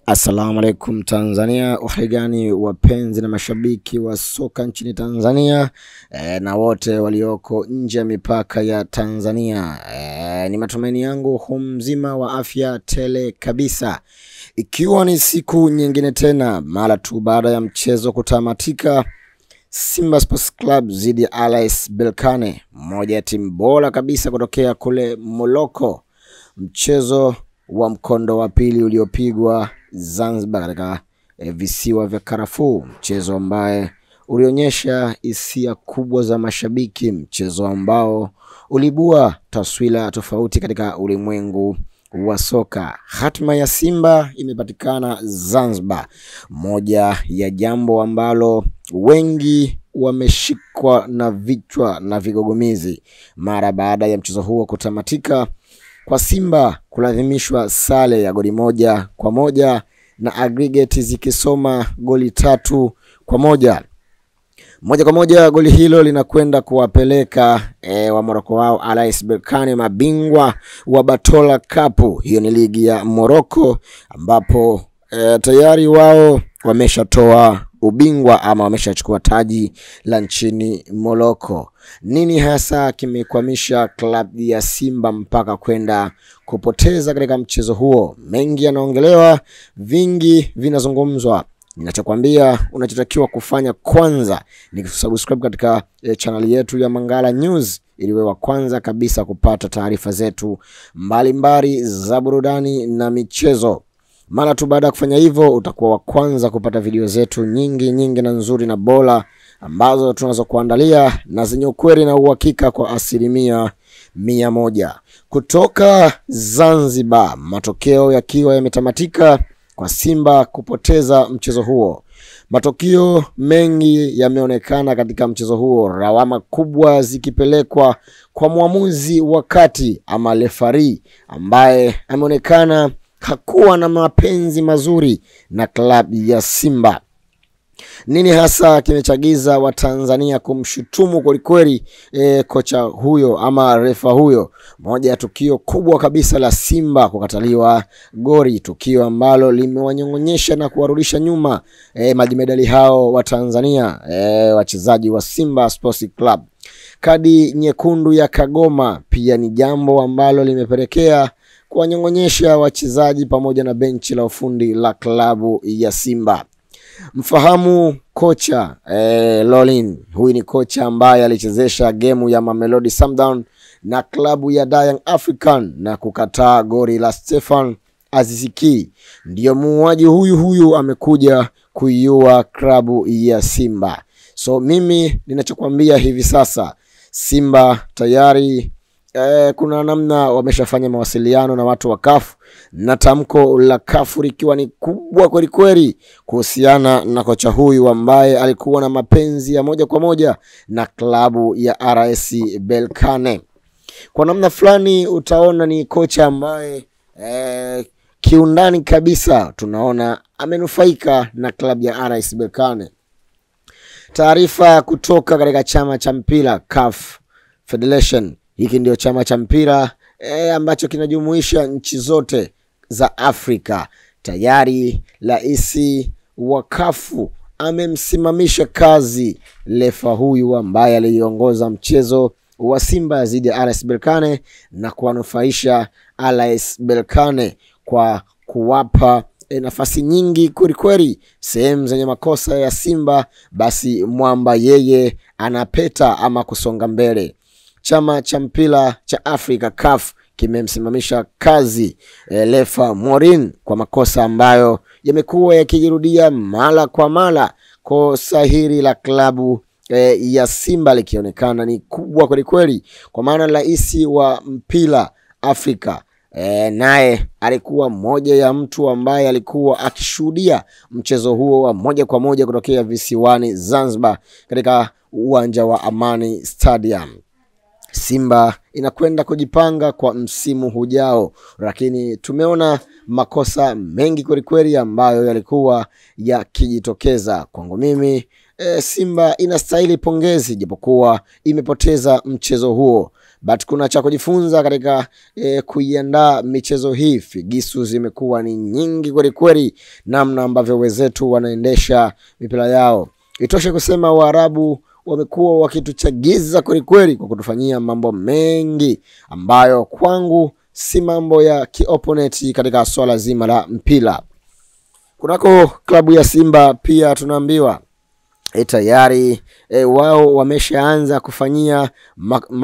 Assalamu alaikum Tanzania, uhigani wapenzi na mashabiki wa soka nchini Tanzania na wote walioko nje ya mipaka ya Tanzania. Ni matumaini yangu mzima wa afya tele kabisa. Ikiwa ni siku nyingine tena mara tu baada ya mchezo kutamatika, Simba Sports Club zidi ya RS Berkane, moja ya timu bora kabisa kutokea kule Morocco. Mchezo wa mkondo wa pili uliopigwa Zanzibar katika visiwa vya Karafuu, mchezo ambaye ulionyesha hisia kubwa za mashabiki, mchezo ambao ulibua taswira tofauti katika ulimwengu wa soka. Hatima ya Simba imepatikana Zanzibar, moja ya jambo ambalo wengi wameshikwa na vichwa na vigogomizi mara baada ya mchezo huo kutamatika kwa Simba kulazimishwa sare ya goli 1-1 na aggregate zikisoma goli 3-1. Moja kwa moja goli hilo linakwenda kuwapeleka wa Morocco wao RS Berkane mabingwa wa Batola Cup. Hiyo ni ligi ya Morocco ambapo tayari wao wameshatoa ubingwa ama wameshachukua taji la nchini Morocco. Nini hasa kimekwamisha klabu ya Simba mpaka kwenda kupoteza katika mchezo huo? Mengi yanaongelewa, vingi vinazungumzwa. Ninachokwambia unachotakiwa kufanya kwanza ni kusubscribe katika channel yetu ya Mangala News ili wewe wa kwanza kabisa kupata taarifa zetu mbalimbali za burudani na michezo. Mara tu baada ya kufanya hivyo utakuwa wa kwanza kupata video zetu nyingi na nzuri na bora ambazo tunazokuandalia na zenye ukweli na uhakika kwa 100%. Kutoka Zanzibar, matokeo yakiwa yametamatika kwa Simba kupoteza mchezo huo. Matokeo mengi yameonekana katika mchezo huo, lawama kubwa zikipelekwa kwa muamuzi wakati ama referee ambaye ameonekana hakuwa na mapenzi mazuri na klabu ya Simba. Nini hasa kimechagiza wa Tanzania kumshutumu kweli kocha huyo ama refa huyo? Moja ya tukio kubwa kabisa la Simba kukataliwa goli, tukio ambalo limewanyongonyesha na kuwarudisha nyuma majimedali hao wa Tanzania, wachezaji wa Simba Sports Club. Kadi nyekundu ya Kagoma pia ni jambo ambalo limepelekea kuwanyongonyesha wachezaji pamoja na benchi la ufundi la klabu ya Simba. Mfahamu kocha Lolin. Huyu ni kocha ambaye alichezesha gemu ya Mamelodi Sundowns na klabu ya Young African na kukataa goli la Stefan Aziz Ki. Ndiyo muuaji huyu amekuja kuiua klabu ya Simba. So mimi ninachokwambia hivi sasa, Simba tayari kuna namna wameshafanya mawasiliano na watu wa CAF, na tamko la CAF likiwa ni kubwa kweli kuhusiana na kocha huyu ambaye alikuwa na mapenzi ya moja kwa moja na klabu ya RS Berkane. Kwa namna fulani utaona ni kocha ambaye kiundani kabisa tunaona amenufaika na klabu ya RS Berkane. Taarifa kutoka katika chama cha mpira CAF Federation. Hiki ndio chama cha mpira ambacho kinajumuisha nchi zote za Afrika. Tayari rais wa CAF amemsimamisha kazi refa huyu ambaye aliongoza mchezo wa Simba dhidi ya RS Berkane na kuwanufaisha RS Berkane kwa kuwapa nafasi nyingi kweli sehemu zenye makosa ya Simba, basi mwamba yeye anapeta ama kusonga mbele. Chama cha mpira cha Afrika CAF kimemsimamisha kazi refa Morin kwa makosa ambayo yamekuwa yakijirudia mara kwa mara. Kosa hili la klabu ya Simba likionekana ni kubwa kweli kwa maana rais wa mpira Afrika naye alikuwa moja ya mtu ambaye alikuwa akishuhudia mchezo huo wa moja kwa moja kutokea visiwani Zanzibar katika uwanja wa Amani Stadium. Simba inakwenda kujipanga kwa msimu hujao, lakini tumeona makosa mengi kweli ambayo yalikuwa yakijitokeza. Kwangu mimi Simba inastahili pongezi japokuwa imepoteza mchezo huo. but kuna cha kujifunza katika kuiandaa michezo hii. Figisu zimekuwa ni nyingi kweli kweli namna ambavyo wenzetu wanaendesha mipira yao. Itoshe kusema Waarabu wamekuwa wakituchagiza kweli kweli kwa kutufanyia mambo mengi ambayo kwangu si mambo ya opponent katika swala zima la mpira. Kunako klabu ya Simba pia tunaambiwa tayari wao wameshaanza kufanyia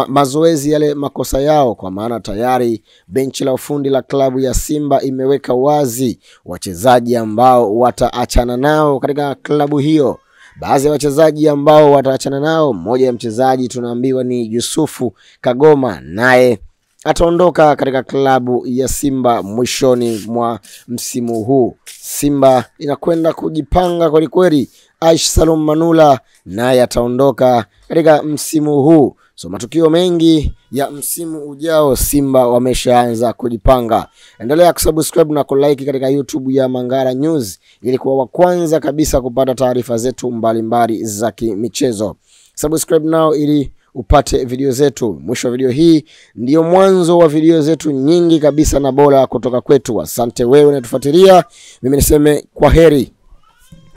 mazoezi yale makosa yao, kwa maana tayari benchi la ufundi la klabu ya Simba imeweka wazi wachezaji ambao wataachana nao katika klabu hiyo. Baadhi ya wachezaji ambao wataachana nao, mmoja ya mchezaji tunaambiwa ni Yusufu Kagoma, naye ataondoka katika klabu ya Simba mwishoni mwa msimu huu. Simba inakwenda kujipanga kweli kweli. Aish Salum Manula naye ataondoka katika msimu huu. So matukio mengi ya msimu ujao Simba wameshaanza kujipanga. Endelea kusubscribe na kulike katika YouTube ya Mangara News ili kuwa wa kwanza kabisa kupata taarifa zetu mbalimbali za michezo. Subscribe now ili upate video zetu. Mwisho wa video hii ndio mwanzo wa video zetu nyingi kabisa na bora kutoka kwetu. Asante wewe unatufuatilia. Mimi niseme kwaheri.